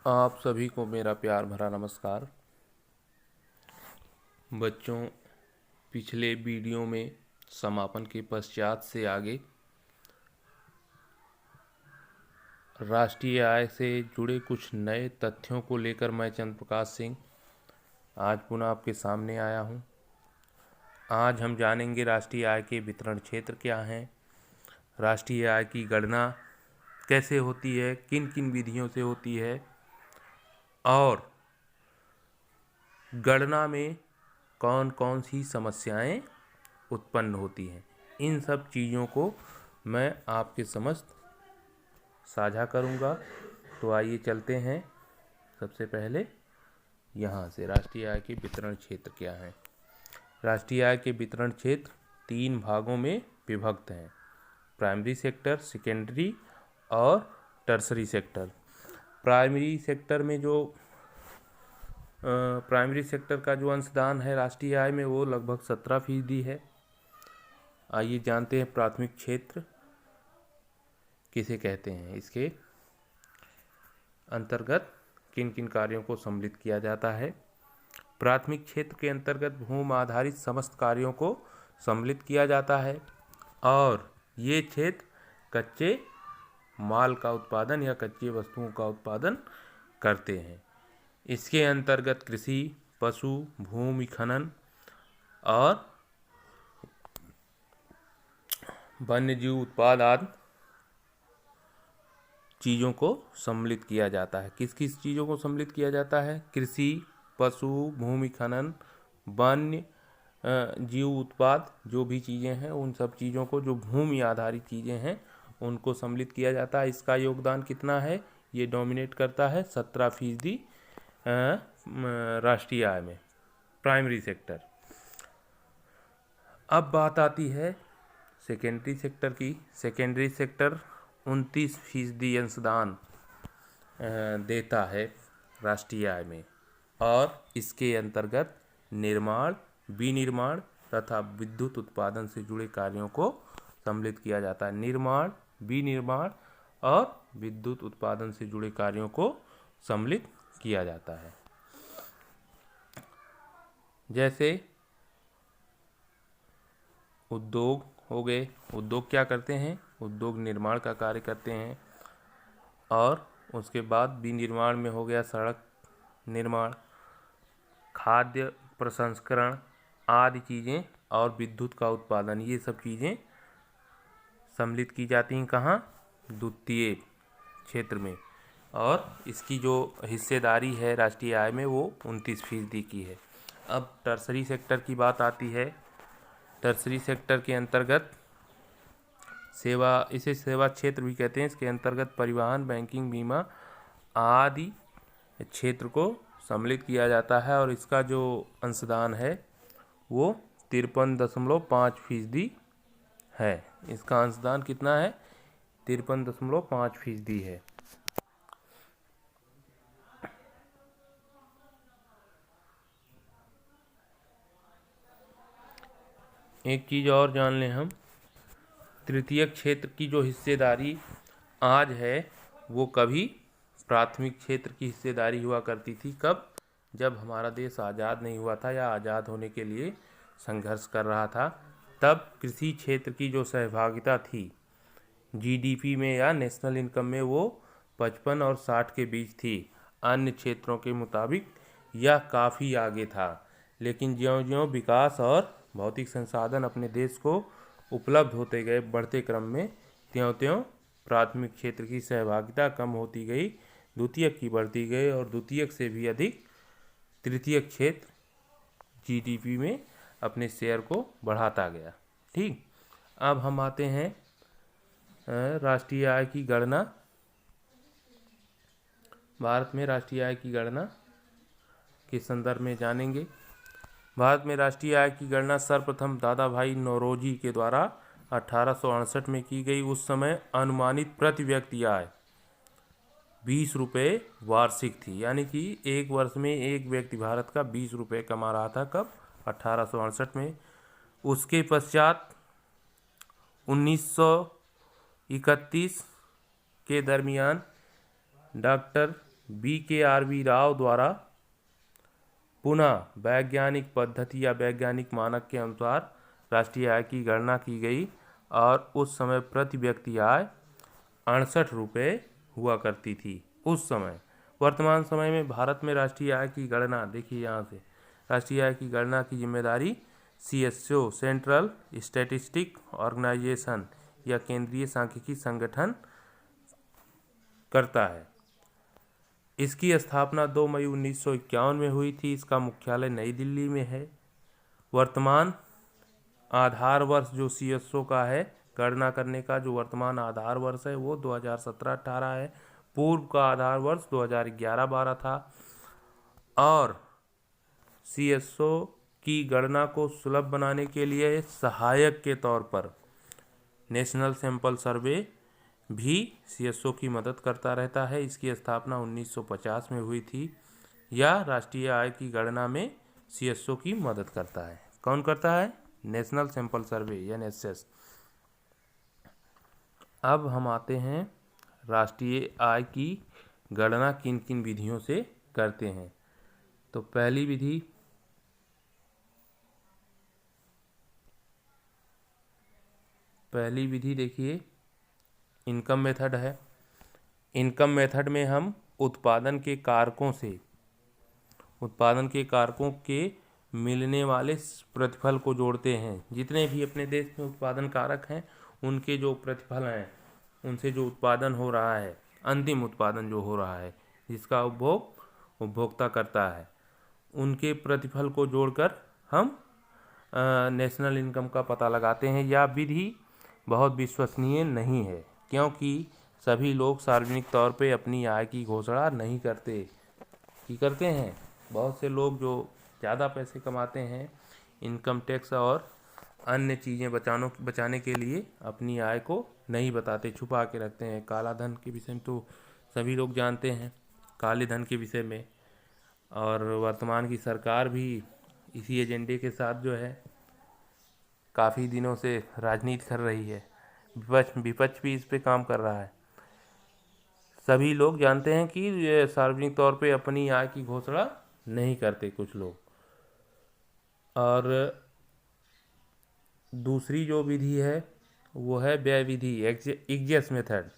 आप सभी को मेरा प्यार भरा नमस्कार। बच्चों, पिछले वीडियो में समापन के पश्चात से आगे राष्ट्रीय आय से जुड़े कुछ नए तथ्यों को लेकर मैं चंद्र प्रकाश सिंह आज पुनः आपके सामने आया हूं। आज हम जानेंगे राष्ट्रीय आय के वितरण क्षेत्र क्या हैं, राष्ट्रीय आय की गणना कैसे होती है, किन किन विधियों से होती है और गणना में कौन कौन सी समस्याएं उत्पन्न होती हैं। इन सब चीज़ों को मैं आपके समक्ष साझा करूंगा। तो आइए चलते हैं। सबसे पहले यहाँ से राष्ट्रीय आय के वितरण क्षेत्र क्या हैं। राष्ट्रीय आय के वितरण क्षेत्र 3 भागों में विभक्त हैं: प्राइमरी सेक्टर, सेकेंडरी और टर्सरी सेक्टर। प्राइमरी सेक्टर का जो अंशदान है राष्ट्रीय आय में वो लगभग 17% है। आइए जानते हैं प्राथमिक क्षेत्र किसे कहते हैं, इसके अंतर्गत किन किन कार्यों को सम्मिलित किया जाता है। प्राथमिक क्षेत्र के अंतर्गत भूमि आधारित समस्त कार्यों को सम्मिलित किया जाता है और ये क्षेत्र कच्चे माल का उत्पादन या कच्ची वस्तुओं का उत्पादन करते हैं। इसके अंतर्गत कृषि, पशु, भूमि खनन और वन्यजीव उत्पाद आदि चीज़ों को सम्मिलित किया जाता है। किस किस चीज़ों को सम्मिलित किया जाता है? कृषि, पशु, भूमि खनन, वन्य जीव उत्पाद, जो भी चीज़ें हैं उन सब चीज़ों को, जो भूमि आधारित चीज़ें हैं उनको सम्मिलित किया जाता है। इसका योगदान कितना है? ये डोमिनेट करता है 17% राष्ट्रीय आय में, प्राइमरी सेक्टर। अब बात आती है सेकेंडरी सेक्टर की। सेकेंडरी सेक्टर 29% अंशदान देता है राष्ट्रीय आय में और इसके अंतर्गत निर्माण, विनिर्माण तथा विद्युत उत्पादन से जुड़े कार्यों को सम्मिलित किया जाता है। निर्माण, विनिर्माण और विद्युत उत्पादन से जुड़े कार्यों को सम्मिलित किया जाता है। जैसे उद्योग हो गए। उद्योग क्या करते हैं? उद्योग निर्माण का कार्य करते हैं और उसके बाद विनिर्माण में हो गया सड़क निर्माण, खाद्य प्रसंस्करण आदि चीज़ें और विद्युत का उत्पादन। ये सब चीज़ें सम्मिलित की जाती हैं कहाँ? द्वितीय क्षेत्र में। और इसकी जो हिस्सेदारी है राष्ट्रीय आय में वो 29% की है। अब टर्सरी सेक्टर की बात आती है। टर्सरी सेक्टर के अंतर्गत इसे सेवा क्षेत्र भी कहते हैं। इसके अंतर्गत परिवहन, बैंकिंग, बीमा आदि क्षेत्र को सम्मिलित किया जाता है और इसका जो अंशदान है वो 53.5% है। इसका अंशदान कितना है? 53.5% है। एक चीज़ और जान लें हम, तृतीय क्षेत्र की जो हिस्सेदारी आज है वो कभी प्राथमिक क्षेत्र की हिस्सेदारी हुआ करती थी। कब? जब हमारा देश आज़ाद नहीं हुआ था या आज़ाद होने के लिए संघर्ष कर रहा था, तब कृषि क्षेत्र की जो सहभागिता थी जीडीपी में या नेशनल इनकम में वो 55 और 60 के बीच थी। अन्य क्षेत्रों के मुताबिक यह काफ़ी आगे था, लेकिन ज्यों-ज्यों विकास और भौतिक संसाधन अपने देश को उपलब्ध होते गए बढ़ते क्रम में, त्यों-त्यों प्राथमिक क्षेत्र की सहभागिता कम होती गई, द्वितीयक की बढ़ती गई और द्वितीयक से भी अधिक तृतीय क्षेत्र जीडीपी में अपने शेयर को बढ़ाता गया। ठीक, अब हम आते हैं राष्ट्रीय आय की गणना। भारत में राष्ट्रीय आय की गणना के संदर्भ में जानेंगे। भारत में राष्ट्रीय आय की गणना सर्वप्रथम दादा भाई नौरोजी के द्वारा 1868 में की गई। उस समय अनुमानित प्रति व्यक्ति आय 20 रुपये वार्षिक थी, यानी कि एक वर्ष में एक व्यक्ति भारत का 20 रुपये कमा रहा था। कब? 1868 में। उसके पश्चात 1931 के दरमियान डॉक्टर BKRV राव द्वारा पुनः वैज्ञानिक पद्धति या वैज्ञानिक मानक के अनुसार राष्ट्रीय आय की गणना की गई और उस समय प्रति व्यक्ति आय 68 रुपये हुआ करती थी उस समय। वर्तमान समय में भारत में राष्ट्रीय आय की गणना देखिए, यहाँ से राष्ट्रीय आय की गणना की जिम्मेदारी CSO सेंट्रल स्टैटिस्टिक ऑर्गेनाइजेशन या केंद्रीय सांख्यिकी संगठन करता है। इसकी स्थापना 2 मई 1951 में हुई थी। इसका मुख्यालय नई दिल्ली में है। वर्तमान आधार वर्ष जो CSO का है गणना करने का, जो वर्तमान आधार वर्ष है वो 2017-18 है। पूर्व का आधार वर्ष 2011-12 था। और CSO की गणना को सुलभ बनाने के लिए सहायक के तौर पर नेशनल सैंपल सर्वे भी CSO की मदद करता रहता है। इसकी स्थापना 1950 में हुई थी। यह राष्ट्रीय आय की गणना में CSO की मदद करता है। कौन करता है? National sample survey NSS। अब हम आते हैं राष्ट्रीय आय की गणना किन किन विधियों से करते हैं। तो पहली विधि देखिए, इनकम मेथड है। इनकम मेथड में हम उत्पादन के कारकों के मिलने वाले प्रतिफल को जोड़ते हैं। जितने भी अपने देश में उत्पादन कारक हैं उनके जो प्रतिफल हैं, उनसे जो उत्पादन हो रहा है, अंतिम उत्पादन जो हो रहा है जिसका उपभोग उपभोक्ता करता है, उनके प्रतिफल को जोड़कर हम नेशनल इनकम का पता लगाते हैं। यह विधि बहुत विश्वसनीय नहीं है क्योंकि सभी लोग सार्वजनिक तौर पे अपनी आय की घोषणा नहीं करते। करते हैं बहुत से लोग जो ज़्यादा पैसे कमाते हैं, इनकम टैक्स और अन्य चीज़ें बचाने के लिए अपनी आय को नहीं बताते, छुपा के रखते हैं। काला धन के विषय में तो सभी लोग जानते हैं, काले धन के विषय में। और वर्तमान की सरकार भी इसी एजेंडे के साथ जो है काफ़ी दिनों से राजनीति कर रही है। विपक्ष भी इस पे काम कर रहा है। सभी लोग जानते हैं कि ये सार्वजनिक तौर पे अपनी आय की घोषणा नहीं करते कुछ लोग। और दूसरी जो विधि है वो है व्यय विधि, इग्जेस मेथड।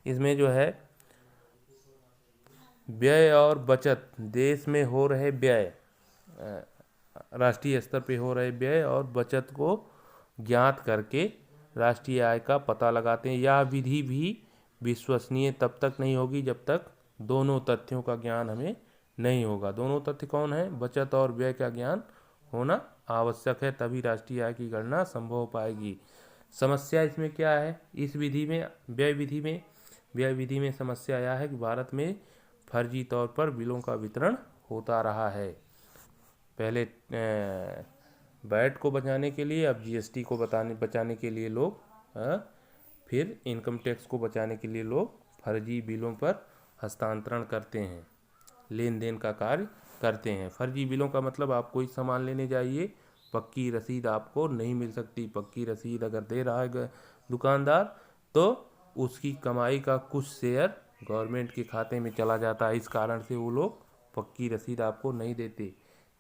इसमें जो है व्यय और बचत, देश में हो रहे व्यय, राष्ट्रीय स्तर पे हो रहे व्यय और बचत को ज्ञात करके राष्ट्रीय आय का पता लगाते हैं। यह विधि भी विश्वसनीय तब तक नहीं होगी जब तक दोनों तथ्यों का ज्ञान हमें नहीं होगा। दोनों तथ्य कौन है? बचत और व्यय का ज्ञान होना आवश्यक है, तभी राष्ट्रीय आय की गणना संभव हो पाएगी। समस्या इसमें क्या है? इस विधि में, व्यय विधि में समस्या यह है कि भारत में फर्जी तौर पर बिलों का वितरण होता रहा है। पहले वैट को बचाने के लिए, अब GST को बचाने के लिए लोग, फिर इनकम टैक्स को बचाने के लिए लोग फर्जी बिलों पर हस्तांतरण करते हैं, लेन देन का कार्य करते हैं। फर्जी बिलों का मतलब आप कोई सामान लेने जाइए, पक्की रसीद आपको नहीं मिल सकती। पक्की रसीद अगर दे रहा है दुकानदार तो उसकी कमाई का कुछ शेयर गवर्नमेंट के खाते में चला जाता है। इस कारण से वो लोग पक्की रसीद आपको नहीं देते।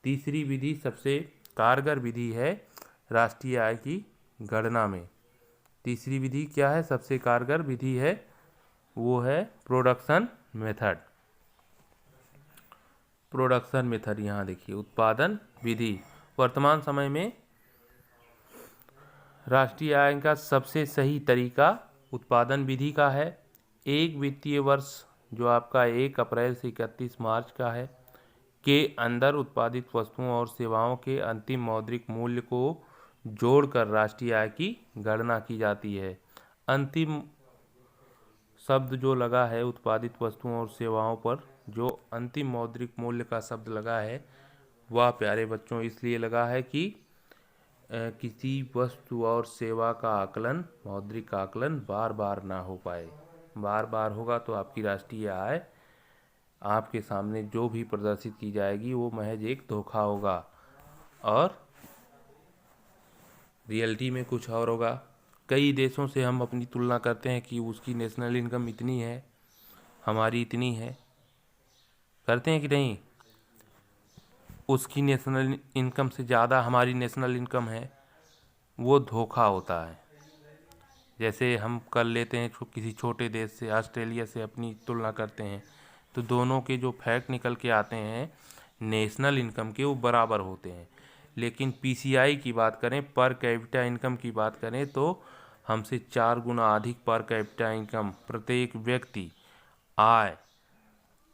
तीसरी विधि सबसे कारगर विधि है राष्ट्रीय आय की गणना में। तीसरी विधि क्या है? सबसे कारगर विधि है वो है प्रोडक्शन मेथड। प्रोडक्शन मेथड यहाँ देखिए, उत्पादन विधि। वर्तमान समय में राष्ट्रीय आय का सबसे सही तरीका उत्पादन विधि का है। एक वित्तीय वर्ष जो आपका 1 अप्रैल से 31 मार्च का है के अंदर उत्पादित वस्तुओं और सेवाओं के अंतिम मौद्रिक मूल्य को जोड़कर राष्ट्रीय आय की गणना की जाती है। अंतिम शब्द जो लगा है उत्पादित वस्तुओं और सेवाओं पर, जो अंतिम मौद्रिक मूल्य का शब्द लगा है वह प्यारे बच्चों इसलिए लगा है कि किसी वस्तु और सेवा का आकलन, मौद्रिक आकलन बार बार ना हो पाए। बार बार होगा तो आपकी राष्ट्रीय आय आपके सामने जो भी प्रदर्शित की जाएगी वो महज एक धोखा होगा और रियलिटी में कुछ और होगा। कई देशों से हम अपनी तुलना करते हैं कि उसकी नेशनल इनकम इतनी है, हमारी इतनी है, करते हैं कि नहीं, उसकी नेशनल इनकम से ज़्यादा हमारी नेशनल इनकम है, वो धोखा होता है। जैसे हम कर लेते हैं किसी छोटे देश से, ऑस्ट्रेलिया से अपनी तुलना करते हैं, तो दोनों के जो फैक्ट निकल के आते हैं नेशनल इनकम के, वो बराबर होते हैं। लेकिन पीसीआई की बात करें, पर कैपिटा इनकम की बात करें, तो हमसे 4 गुना अधिक पर कैपिटा इनकम प्रत्येक व्यक्ति आय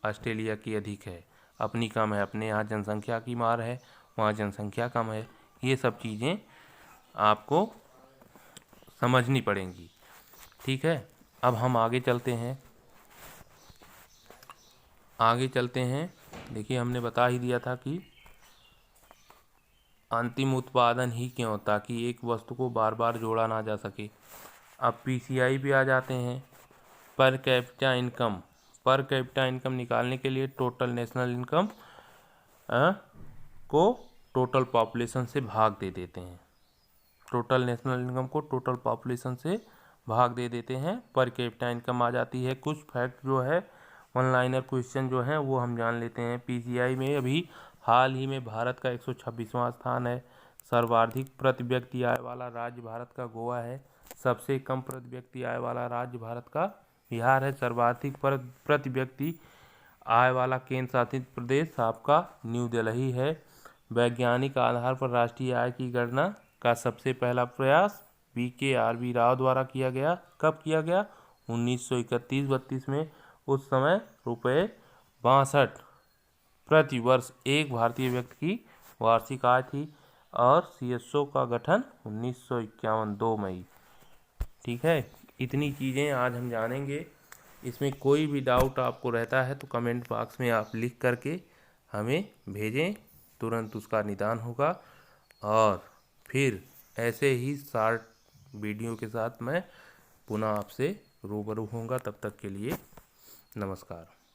ऑस्ट्रेलिया की अधिक है, अपनी कम है। अपने यहाँ जनसंख्या की मार है, वहाँ जनसंख्या कम है। ये सब चीज़ें आपको समझनी पड़ेंगी, ठीक है। अब हम आगे चलते हैं, देखिए हमने बता ही दिया था कि अंतिम उत्पादन ही क्यों, ताकि एक वस्तु को बार बार जोड़ा ना जा सके। अब पीसीआई पे आ जाते हैं, पर कैपिटा इनकम निकालने के लिए टोटल नेशनल इनकम को टोटल पॉपुलेशन से भाग दे देते हैं। टोटल नेशनल इनकम को टोटल पॉपुलेशन से भाग दे देते हैं, पर कैपिटा इनकम आ जाती है। कुछ फैक्ट जो है, वन लाइनर क्वेश्चन जो है वो हम जान लेते हैं। पीसीआई में अभी हाल ही में भारत का 126वां स्थान है। सर्वाधिक प्रति व्यक्ति आय वाला राज्य भारत का गोवा है। सबसे कम प्रति व्यक्ति आय वाला राज्य भारत का बिहार है। सर्वाधिक प्रति व्यक्ति आय वाला केंद्र शासित प्रदेश आपका न्यू दिल्ली है। वैज्ञानिक आधार पर राष्ट्रीय आय की गणना का सबसे पहला प्रयास BKRB राव द्वारा किया गया। कब किया गया? 1931-32 में। उस समय ₹62 प्रति वर्ष एक भारतीय व्यक्ति की वार्षिक आय थी, और CSO का गठन 1951 2 मई। ठीक है, इतनी चीज़ें आज हम जानेंगे। इसमें कोई भी डाउट आपको रहता है तो कमेंट बॉक्स में आप लिख करके हमें भेजें, तुरंत उसका निदान होगा। और फिर ऐसे ही शॉर्ट वीडियो के साथ मैं पुनः आपसे रूबरू होऊंगा। तब तक के लिए नमस्कार।